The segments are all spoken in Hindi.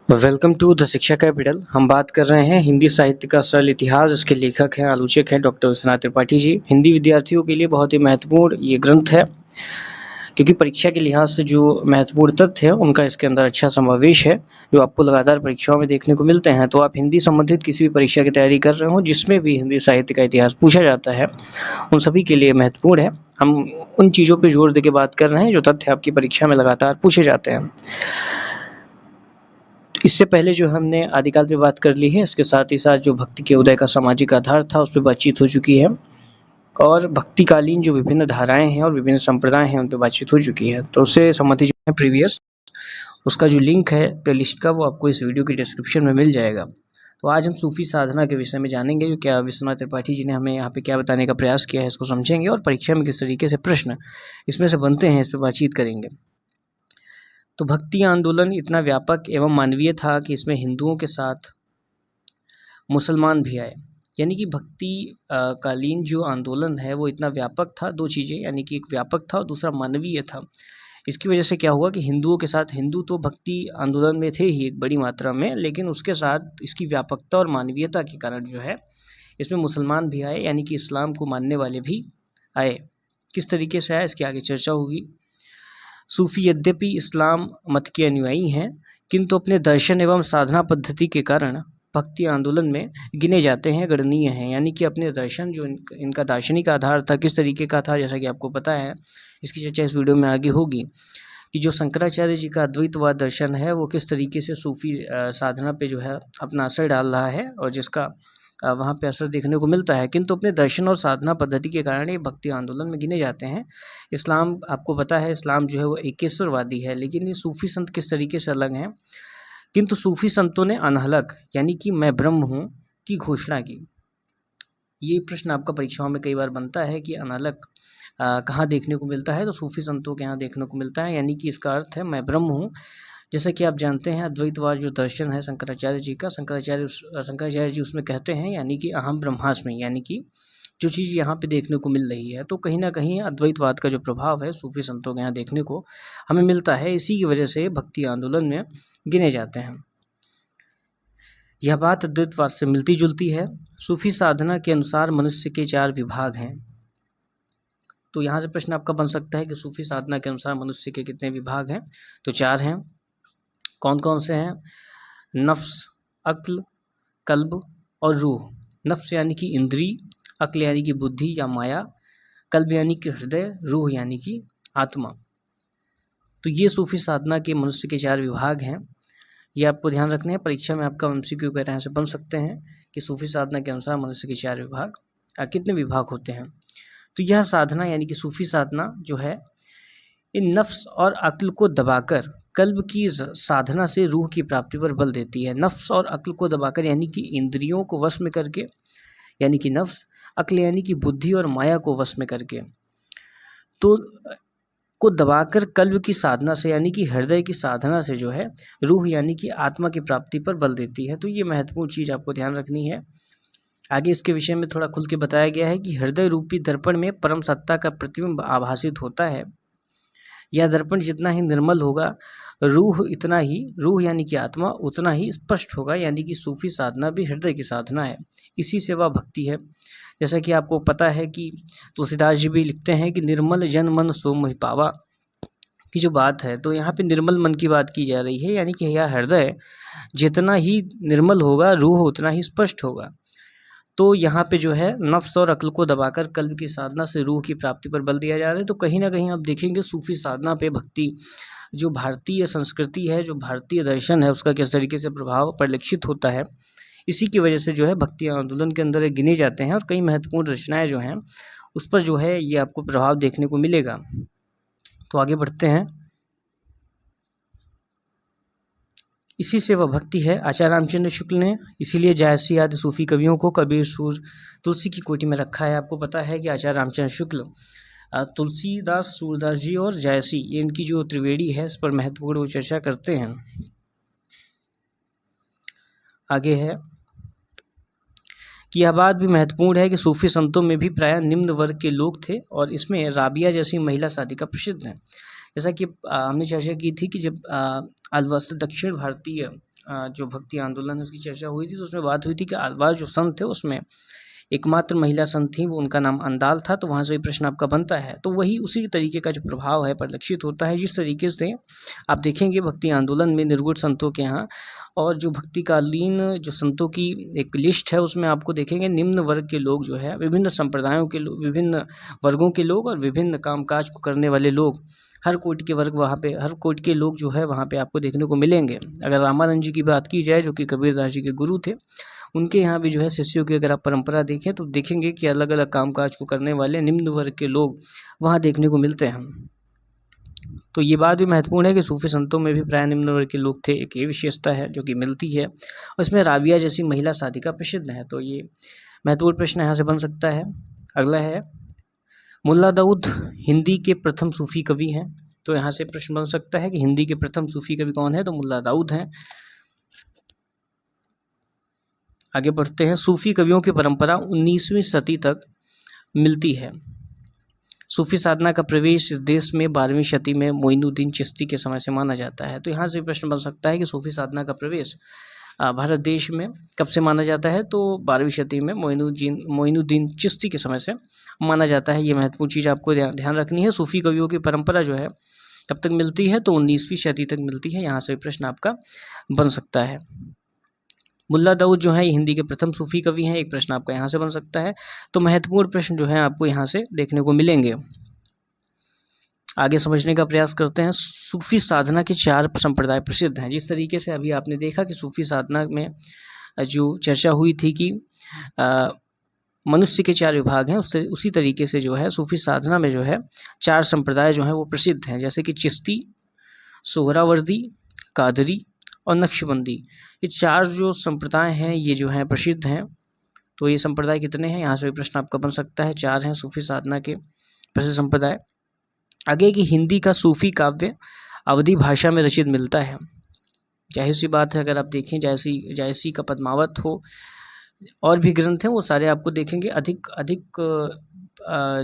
वेलकम टू द शिक्षा कैपिटल। हम बात कर रहे हैं हिंदी साहित्य का सरल इतिहास। इसके लेखक हैं, आलोचक हैं डॉक्टर विश्वनाथ त्रिपाठी जी। हिंदी विद्यार्थियों के लिए बहुत ही महत्वपूर्ण ये ग्रंथ है, क्योंकि परीक्षा के लिहाज से जो महत्वपूर्ण तथ्य है उनका इसके अंदर अच्छा समावेश है, जो आपको लगातार परीक्षाओं में देखने को मिलते हैं। तो आप हिंदी संबंधित किसी भी परीक्षा की तैयारी कर रहे हो जिसमें भी हिंदी साहित्य का इतिहास पूछा जाता है, उन सभी के लिए महत्वपूर्ण है। हम उन चीज़ों पर जोर दे के बात कर रहे हैं जो तथ्य आपकी परीक्षा में लगातार पूछे जाते हैं। इससे पहले जो हमने आदिकाल पे बात कर ली है, इसके साथ ही साथ जो भक्ति के उदय का सामाजिक आधार था उस पे बातचीत हो चुकी है, और भक्तिकालीन जो विभिन्न धाराएं हैं और विभिन्न संप्रदाय हैं उन पे बातचीत हो चुकी है। तो उससे संबंधित जो है प्रीवियस, उसका जो लिंक है प्लेलिस्ट का, वो आपको इस वीडियो की डिस्क्रिप्शन में मिल जाएगा। तो आज हम सूफी साधना के विषय में जानेंगे, जो क्या विश्वनाथ त्रिपाठी जी ने हमें यहाँ पे क्या बताने का प्रयास किया है, इसको समझेंगे और परीक्षा में किस तरीके से प्रश्न इसमें से बनते हैं, इस पर बातचीत करेंगे। तो भक्ति आंदोलन इतना व्यापक एवं मानवीय था कि इसमें हिंदुओं के साथ मुसलमान भी आए। यानी कि भक्ति कालीन जो आंदोलन है वो इतना व्यापक था। दो चीज़ें, यानी कि एक व्यापक था और दूसरा मानवीय था। इसकी वजह से क्या हुआ कि हिंदुओं के साथ, हिंदू तो भक्ति आंदोलन में थे ही एक बड़ी मात्रा में, लेकिन उसके साथ इसकी व्यापकता और मानवीयता के कारण जो है इसमें मुसलमान भी आए, यानी कि इस्लाम को मानने वाले भी आए। किस तरीके से आए इसकी आगे चर्चा होगी। सूफी यद्यपि इस्लाम मत के अनुयायी हैं, किंतु अपने दर्शन एवं साधना पद्धति के कारण भक्ति आंदोलन में गिने जाते हैं, गणनीय हैं। यानी कि अपने दर्शन, जो इनका दार्शनिक आधार था, किस तरीके का था, जैसा कि आपको पता है, इसकी चर्चा इस वीडियो में आगे होगी, कि जो शंकराचार्य जी का अद्वैतवाद दर्शन है वो किस तरीके से सूफी साधना पे जो है अपना असर डाल रहा है, और जिसका वहाँ पे असर देखने को मिलता है। किंतु अपने दर्शन और साधना पद्धति के कारण ये भक्ति आंदोलन में गिने जाते हैं। इस्लाम, आपको पता है, इस्लाम जो है वो एकेश्वरवादी है, लेकिन ये सूफी संत किस तरीके से अलग हैं। किंतु सूफी संतों ने अनहलक, यानी कि मैं ब्रह्म हूँ, की घोषणा की। ये प्रश्न आपका परीक्षाओं में कई बार बनता है कि अनहलक कहाँ देखने को मिलता है, तो सूफी संतों के यहाँ देखने को मिलता है। यानी कि इसका अर्थ है मैं ब्रह्म हूँ। जैसा कि आप जानते हैं, अद्वैतवाद जो दर्शन है शंकराचार्य जी का, शंकराचार्य जी उसमें कहते हैं, यानी कि अहम ब्रह्मास्मि, यानी कि जो चीज़ यहाँ पे देखने को मिल रही है, तो कहीं ना कहीं अद्वैतवाद का जो प्रभाव है सूफी संतों के यहाँ देखने को हमें मिलता है। इसी की वजह से भक्ति आंदोलन में गिने जाते हैं। यह बात अद्वैतवाद से मिलती जुलती है। सूफी साधना के अनुसार मनुष्य के 4 विभाग हैं। तो यहाँ से प्रश्न आपका बन सकता है कि सूफी साधना के अनुसार मनुष्य के कितने विभाग हैं, तो 4 हैं। कौन कौन से हैं? नफ्स, अक्ल, कल्ब और रूह। नफ्स यानी कि इंद्री, अक्ल यानी कि बुद्धि या माया, कल्ब यानी कि हृदय, रूह यानी कि आत्मा। तो ये सूफी साधना के मनुष्य के 4 विभाग हैं। ये आपको ध्यान रखने हैं। परीक्षा में आपका MCQ कह रहे हैं से बन सकते हैं कि सूफी साधना के अनुसार मनुष्य के 4 विभाग, कितने विभाग होते हैं। तो यह साधना, यानी कि सूफी साधना जो है, इन नफ्स और अक्ल को दबाकर कल्ब की साधना से रूह की प्राप्ति पर बल देती है। नफ्स और अक्ल को दबाकर, यानी कि इंद्रियों को वश में करके, यानी कि नफ्स, अक्ल यानी कि बुद्धि और माया को वश में करके, तो को दबाकर कल्ब की साधना से, यानी कि हृदय की साधना से जो है रूह यानी कि आत्मा की प्राप्ति पर बल देती है। तो ये महत्वपूर्ण चीज़ आपको ध्यान रखनी है। आगे इसके विषय में थोड़ा खुल के बताया गया है कि हृदय रूपी दर्पण में परम सत्ता का प्रतिबिंब आभासित होता है। यह दर्पण जितना ही निर्मल होगा, रूह यानी कि आत्मा उतना ही स्पष्ट होगा। यानी कि सूफी साधना भी हृदय की साधना है, इसी से वह भक्ति है। जैसा कि आपको पता है कि तुलसीदास जी भी लिखते हैं कि निर्मल जन मन सो मोहि पावा की जो बात है, तो यहाँ पे निर्मल मन की बात की जा रही है। यानी कि यह हृदय जितना ही निर्मल होगा, रूह उतना ही स्पष्ट होगा। तो यहाँ पे जो है नफ्स और अक्ल को दबाकर कल्ब की साधना से रूह की प्राप्ति पर बल दिया जा रहा है। तो कहीं ना कहीं आप देखेंगे सूफी साधना पे भक्ति, जो भारतीय संस्कृति है, जो भारतीय दर्शन है, उसका किस तरीके से प्रभाव परिलक्षित होता है। इसी की वजह से जो है भक्ति आंदोलन के अंदर गिने जाते हैं, और कई महत्वपूर्ण रचनाएं जो हैं उस पर जो है ये आपको प्रभाव देखने को मिलेगा। तो आगे बढ़ते हैं। इसी से वह भक्ति है। आचार्य रामचंद्र शुक्ल ने इसीलिए जायसी आदि सूफी कवियों को कबीर, सूर, तुलसी की कोटि में रखा है। आपको पता है कि आचार्य रामचंद्र शुक्ल तुलसीदास, सूरदास जी और जायसी, ये इनकी जो त्रिवेणी है, इस पर महत्वपूर्ण वो चर्चा करते हैं। आगे है कि यह बात भी महत्वपूर्ण है कि सूफी संतों में भी प्रायः निम्न वर्ग के लोग थे, और इसमें राबिया जैसी महिला साधिका प्रसिद्ध है। जैसा कि हमने चर्चा की थी कि जब दक्षिण भारतीय जो भक्ति आंदोलन है उसकी चर्चा हुई थी, तो उसमें बात हुई थी कि आलवार जो संत थे उसमें एकमात्र महिला संत थी, वो उनका नाम अंदाल था। तो वहाँ से ये प्रश्न आपका बनता है। तो वही उसी तरीके का जो प्रभाव है परिलक्षित होता है, जिस तरीके से आप देखेंगे भक्ति आंदोलन में निर्गुण संतों के यहाँ, और जो भक्तिकालीन जो संतों की एक लिस्ट है उसमें आपको देखेंगे निम्न वर्ग के लोग जो है, विभिन्न संप्रदायों के लोग, विभिन्न वर्गों के लोग और विभिन्न कामकाज को करने वाले लोग, हर कोटि के वर्ग वहाँ पे, हर कोटि के लोग जो है वहाँ पे आपको देखने को मिलेंगे। अगर रामानंद जी की बात की जाए जो कि कबीरदास जी के गुरु थे, उनके यहाँ भी जो है शिष्यों की अगर आप परंपरा देखें तो देखेंगे कि अलग अलग कामकाज को करने वाले निम्न वर्ग के लोग वहाँ देखने को मिलते हैं। तो ये बात भी महत्वपूर्ण है कि सूफी संतों में भी प्राय निम्न वर्ग के लोग थे, एक ये विशेषता है जो कि मिलती है। और इसमें राबिया जैसी महिला साधिका प्रसिद्ध है। तो ये महत्वपूर्ण प्रश्न यहाँ से बन सकता है। अगला है, मुल्ला दाऊद हिंदी के प्रथम सूफी कवि हैं। तो यहाँ से प्रश्न बन सकता है कि हिंदी के प्रथम सूफी कवि कौन है, तो मुल्ला दाऊद हैं। आगे बढ़ते हैं। सूफी कवियों की परंपरा 19वीं सदी तक मिलती है। सूफी साधना का प्रवेश इस देश में 12वीं शती में मोइनुद्दीन चिश्ती के समय से माना जाता है। तो यहाँ से प्रश्न बन सकता है कि सूफी साधना का प्रवेश भारत देश में कब से माना जाता है, तो 12वीं शती में मोइनुद्दीन चिश्ती के समय से माना जाता है। ये महत्वपूर्ण चीज़ आपको ध्यान रखनी है। सूफी कवियों की परंपरा जो है कब तक मिलती है, तो 19वीं शती तक मिलती है। यहाँ से प्रश्न आपका बन सकता है। मुल्ला दाऊद जो है हिंदी के प्रथम सूफी कवि हैं, एक प्रश्न आपका यहाँ से बन सकता है। तो महत्वपूर्ण प्रश्न जो है आपको यहाँ से देखने को मिलेंगे। आगे समझने का प्रयास करते हैं। सूफी साधना के 4 संप्रदाय प्रसिद्ध हैं। जिस तरीके से अभी आपने देखा कि सूफी साधना में जो चर्चा हुई थी कि मनुष्य के 4 विभाग हैं, उससे उसी तरीके से जो है सूफी साधना में जो है 4 संप्रदाय जो हैं वो प्रसिद्ध हैं, जैसे कि चिश्ती, सोहरावर्दी, कादरी और नक्शबंदी। ये 4 जो संप्रदाय हैं ये जो हैं प्रसिद्ध हैं। तो ये संप्रदाय कितने हैं, यहाँ से प्रश्न आपका बन सकता है। 4 हैं सूफी साधना के प्रसिद्ध संप्रदाय। आगे की हिंदी का सूफी काव्य अवधी भाषा में रचित मिलता है। जाहिर सी बात है, अगर आप देखें जायसी का पद्मावत हो और भी ग्रंथ हैं वो सारे आपको देखेंगे अधिक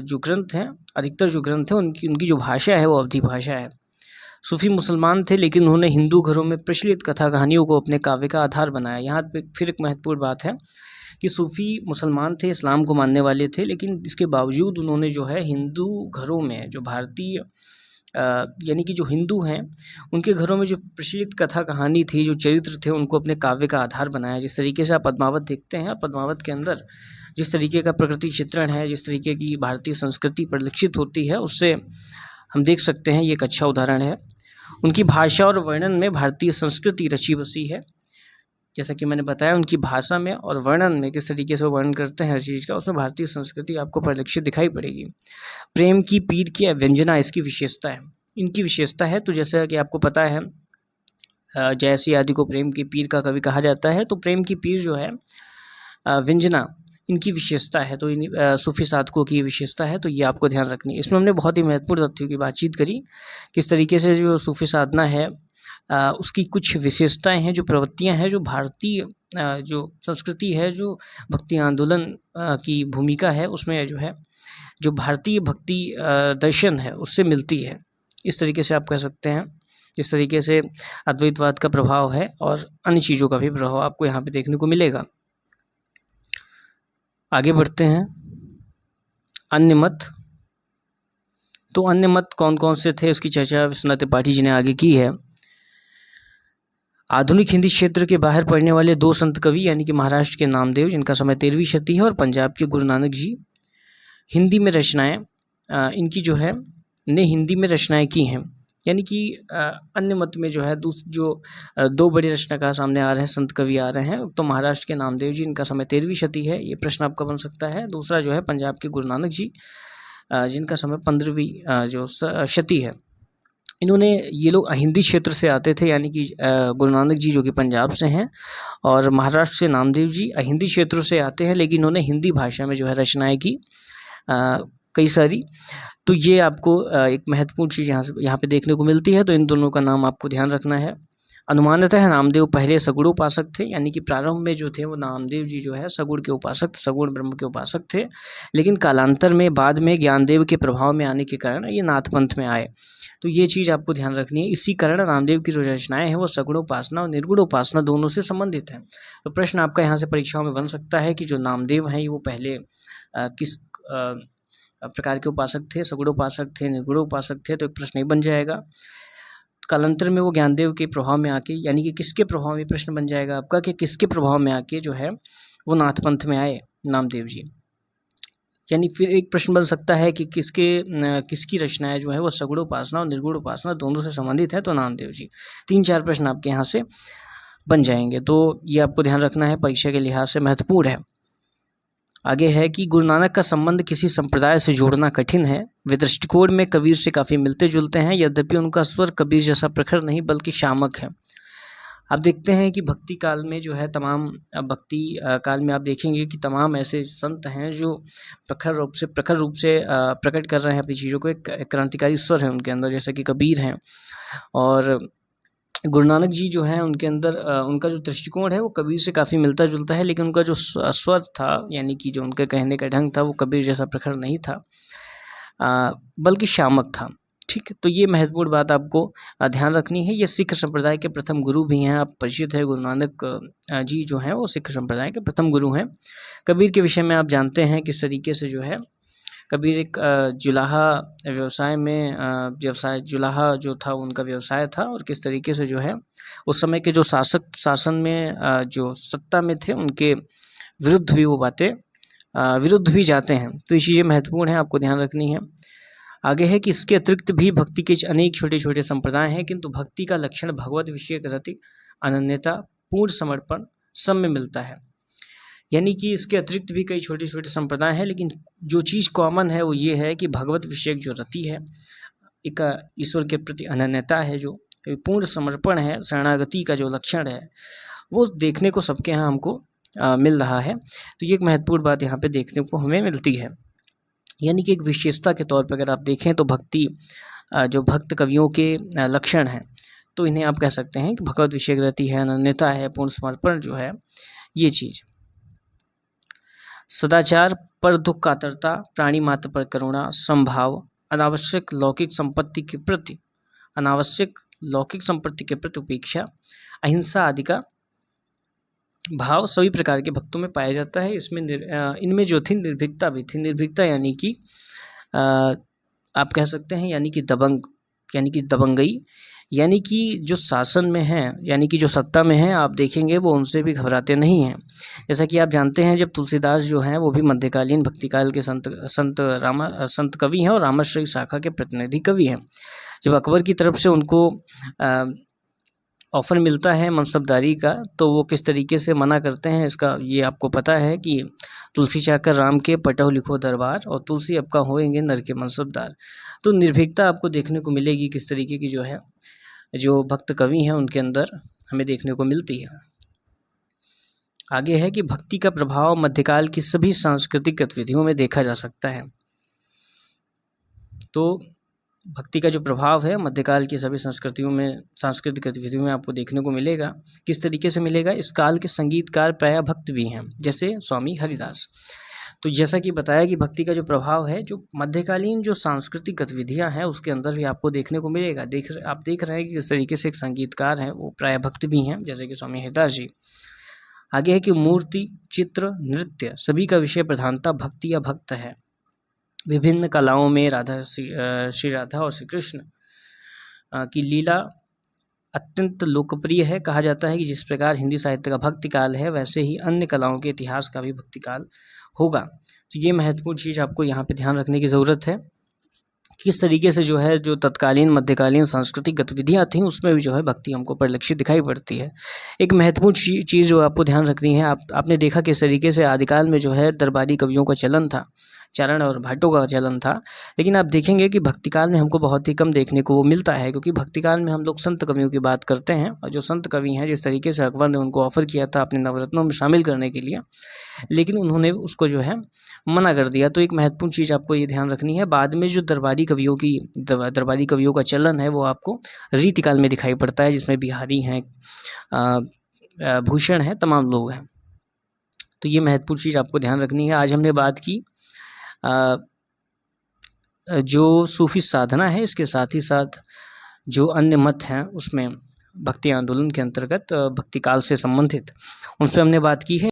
जो ग्रंथ हैं, अधिकतर जो ग्रंथ हैं उनकी जो भाषा है वो अवधी भाषा है। सूफी मुसलमान थे लेकिन उन्होंने हिंदू घरों में प्रचलित कथा कहानियों को अपने काव्य का आधार बनाया। यहाँ पे फिर एक महत्वपूर्ण बात है कि सूफी मुसलमान थे, इस्लाम को मानने वाले थे, लेकिन इसके बावजूद उन्होंने जो है हिंदू घरों में जो भारतीय यानी कि जो हिंदू हैं उनके घरों में जो प्रचलित कथा कहानी थी, जो चरित्र थे, उनको अपने काव्य का आधार बनाया। जिस तरीके से आप पद्मावत देखते हैं, पद्मावत के अंदर जिस तरीके का प्रकृति चित्रण है, जिस तरीके की भारतीय संस्कृति परिलक्षित होती है, उससे हम देख सकते हैं ये एक अच्छा उदाहरण है। उनकी भाषा और वर्णन में भारतीय संस्कृति रची बसी है। जैसा कि मैंने बताया, उनकी भाषा में और वर्णन में किस तरीके से वो वर्णन करते हैं हर चीज़ का, उसमें भारतीय संस्कृति आपको परिलक्षित दिखाई पड़ेगी। प्रेम की पीर की व्यंजना इसकी विशेषता है, इनकी विशेषता है। तो जैसा कि आपको पता है जयसी आदि को प्रेम की पीर का कवि कहा जाता है। तो प्रेम की पीर जो है व्यंजना इनकी विशेषता है, तो सूफी साधकों की विशेषता है। तो ये आपको ध्यान रखनी है। इसमें हमने बहुत ही महत्वपूर्ण तथ्यों की बातचीत करी, किस तरीके से जो सूफी साधना है उसकी कुछ विशेषताएं हैं, जो प्रवृत्तियां हैं, जो भारतीय जो संस्कृति है, जो भक्ति आंदोलन की भूमिका है, उसमें जो है जो भारतीय भक्ति दर्शन है उससे मिलती है। इस तरीके से आप कह सकते हैं। जिस तरीके से अद्वैतवाद का प्रभाव है और अन्य चीज़ों का भी प्रभाव आपको यहाँ पे देखने को मिलेगा। आगे बढ़ते हैं। अन्य मत। तो अन्य मत कौन कौन से थे, उसकी चर्चा विश्वनाथ त्रिपाठी जी ने आगे की है। आधुनिक हिंदी क्षेत्र के बाहर पढ़ने वाले 2 संत कवि यानी कि महाराष्ट्र के नामदेव, जिनका समय 13वीं शती है, और पंजाब के गुरु नानक जी, हिंदी में रचनाएं इनकी जो है ने हिंदी में रचनाएं की हैं। यानी कि अन्य मत में जो है जो 2 बड़े रचनाकार सामने आ रहे हैं, संत कवि आ रहे हैं। तो महाराष्ट्र के नामदेव जी, इनका समय 13वीं शती है, ये प्रश्न आपका बन सकता है। दूसरा जो है पंजाब के गुरु नानक जी, जिनका समय 15वीं जो शती है। ये लोग हिंदी क्षेत्र से आते थे, यानी कि गुरु नानक जी जो कि पंजाब से हैं, और महाराष्ट्र से नामदेव जी हिंदी क्षेत्रों से आते हैं, लेकिन उन्होंने हिंदी भाषा में जो है रचनाएं की कई सारी। तो ये आपको एक महत्वपूर्ण चीज़ यहाँ पे देखने को मिलती है। तो इन दोनों का नाम आपको ध्यान रखना है। अनुमानतः नामदेव पहले सगुण उपासक थे, यानी कि प्रारंभ में जो थे वो नामदेव जी जो है सगुण के उपासक, सगुण ब्रह्म के उपासक थे। लेकिन कालांतर में बाद में ज्ञानदेव के प्रभाव में आने के कारण ये नाथ पंथ में आए। तो ये चीज़ आपको ध्यान रखनी है। इसी कारण नामदेव की जो रचनाएं हैं वो सगुण उपासना और निर्गुण उपासना दोनों से संबंधित हैं। तो प्रश्न आपका यहाँ से परीक्षाओं में बन सकता है कि जो नामदेव हैं वो पहले किस प्रकार के उपासक थे, सगुण उपासक थे, निर्गुण उपासक थे। तो एक प्रश्न ये बन जाएगा। कालांतर में वो ज्ञानदेव के प्रभाव में आके, यानी कि किसके प्रभाव में, प्रश्न बन जाएगा आपका कि किसके प्रभाव में आके जो है वो नाथ पंथ में आए नामदेव जी। यानी फिर एक प्रश्न बन सकता है कि किसकी रचनाएं जो है वो सगुण उपासना और निर्गुण उपासना दोनों से संबंधित है, तो नामदेव जी। 3-4 प्रश्न आपके यहाँ से बन जाएंगे। तो ये आपको ध्यान रखना है, परीक्षा के लिहाज से महत्वपूर्ण है। आगे है कि गुरु नानक का संबंध किसी संप्रदाय से जोड़ना कठिन है। वे दृष्टिकोण में कबीर से काफ़ी मिलते जुलते हैं, यद्यपि उनका स्वर कबीर जैसा प्रखर नहीं बल्कि शामक है। आप देखते हैं कि भक्ति काल में जो है तमाम भक्ति काल में आप देखेंगे कि तमाम ऐसे संत हैं जो प्रखर रूप से प्रकट कर रहे हैं अपनी चीज़ों को। एक क्रांतिकारी स्वर है उनके अंदर, जैसे कि कबीर हैं। और गुरु नानक जी जो हैं उनके अंदर उनका जो दृष्टिकोण है वो कबीर से काफ़ी मिलता जुलता है, लेकिन उनका जो स्वर था, यानी कि जो उनके कहने का ढंग था, वो कबीर जैसा प्रखर नहीं था, बल्कि शामक था। ठीक है, तो ये महत्वपूर्ण बात आपको ध्यान रखनी है। ये सिख संप्रदाय के प्रथम गुरु भी हैं। आप परिचित है, गुरु नानक जी जो हैं वो सिख संप्रदाय के प्रथम गुरु हैं। कबीर के विषय में आप जानते हैं किस तरीके से जो है कबीर एक जुलाहा व्यवसाय में जुलाहा जो था उनका व्यवसाय था, और किस तरीके से जो है उस समय के जो शासन में जो सत्ता में थे उनके विरुद्ध भी वो बातें विरुद्ध भी जाते हैं। तो ये चीज़ें महत्वपूर्ण हैं, आपको ध्यान रखनी है। आगे है कि इसके अतिरिक्त भी भक्ति के अनेक छोटे छोटे संप्रदाय हैं, किंतु भक्ति का लक्षण भगवत विषय रति, अनन्यता, पूर्ण समर्पण सब में मिलता है। यानी कि इसके अतिरिक्त भी कई छोटे छोटे संप्रदाय हैं, लेकिन जो चीज़ कॉमन है वो ये है कि भगवत विषयक जो रति है, एक ईश्वर के प्रति अनन्यता है, जो पूर्ण समर्पण है, शरणागति का जो लक्षण है, वो देखने को सबके यहाँ हमको मिल रहा है। तो ये एक महत्वपूर्ण बात यहाँ पे देखने को हमें मिलती है। यानी कि एक विशेषता के तौर पर अगर आप देखें तो भक्ति जो भक्त कवियों के लक्षण हैं, तो इन्हें आप कह सकते हैं कि भगवत विषयक रति है, अनन्यता है, पूर्ण समर्पण जो है ये चीज़। सदाचार पर दुख कातरता, प्राणी मात्र पर करुणा, संभाव, अनावश्यक लौकिक संपत्ति के प्रति उपेक्षा, अहिंसा आदि का भाव सभी प्रकार के भक्तों में पाया जाता है। इसमें इनमें जो थी निर्भीकता भी थी। निर्भीकता यानी कि आप कह सकते हैं यानी कि दबंगई, यानी कि जो शासन में हैं, यानी कि जो सत्ता में हैं, आप देखेंगे वो उनसे भी घबराते नहीं हैं। जैसा कि आप जानते हैं, जब तुलसीदास जो हैं वो भी मध्यकालीन भक्तिकाल के संत कवि हैं और रामाश्रयी शाखा के प्रतिनिधि कवि हैं। जब अकबर की तरफ से उनको ऑफ़र मिलता है मनसबदारी का, तो वो किस तरीके से मना करते हैं इसका ये आपको पता है कि तुलसी चाकर राम के पटहु लिखो दरबार, और तुलसी अब का होएंगे नर के मनसबदार। तो निर्भीकता आपको देखने को मिलेगी किस तरीके की जो है जो भक्त कवि हैं उनके अंदर हमें देखने को मिलती है। आगे है कि भक्ति का प्रभाव मध्यकाल की सभी सांस्कृतिक गतिविधियों में देखा जा सकता है। तो भक्ति का जो प्रभाव है मध्यकाल की सभी सांस्कृतिक गतिविधियों में आपको देखने को मिलेगा। किस तरीके से मिलेगा? इस काल के संगीतकार प्रायः भक्त भी हैं, जैसे स्वामी हरिदास। तो जैसा कि बताया कि भक्ति का जो प्रभाव है, जो मध्यकालीन जो सांस्कृतिक गतिविधियां हैं उसके अंदर भी आपको देखने को मिलेगा। आप देख रहे हैं कि किस तरीके से एक संगीतकार हैं वो प्रायः भक्त भी हैं, जैसे कि स्वामी हरिदास जी। आगे है कि मूर्ति, चित्र, नृत्य सभी का विषय प्रधानता भक्ति या भक्त है। विभिन्न कलाओं में श्री राधा और श्री कृष्ण की लीला अत्यंत लोकप्रिय है। कहा जाता है कि जिस प्रकार हिंदी साहित्य का भक्ति काल है, वैसे ही अन्य कलाओं के इतिहास का भी भक्ति काल होगा। तो ये महत्वपूर्ण चीज़ आपको यहाँ पे ध्यान रखने की ज़रूरत है। किस तरीके से जो है जो तत्कालीन मध्यकालीन सांस्कृतिक गतिविधियाँ थीं उसमें भी जो है भक्ति हमको परिलक्षित दिखाई पड़ती है। एक महत्वपूर्ण चीज़ जो आपको ध्यान रखनी है, आपने देखा किस तरीके से आदिकाल में जो है दरबारी कवियों का चलन था, चारण और भाटों का चलन था, लेकिन आप देखेंगे कि भक्तिकाल में हमको बहुत ही कम देखने को वो मिलता है, क्योंकि भक्तिकाल में हम लोग संत कवियों की बात करते हैं, और जो संत कवि हैं जिस तरीके से अकबर ने उनको ऑफ़र किया था अपने नवरत्नों में शामिल करने के लिए, लेकिन उन्होंने उसको जो है मना कर दिया। तो एक महत्वपूर्ण चीज़ आपको ये ध्यान रखनी है। बाद में जो दरबारी कवियों की दरबारी कवियों का चलन है वो आपको रीतिकाल में दिखाई पड़ता है, जिसमें बिहारी हैं, भूषण हैं, तमाम लोग हैं। तो ये महत्वपूर्ण चीज़ आपको ध्यान रखनी है। आज हमने बात की जो सूफी साधना है, इसके साथ ही साथ जो अन्य मत हैं उसमें भक्ति आंदोलन के अंतर्गत भक्ति काल से संबंधित उन पर हमने बात की है।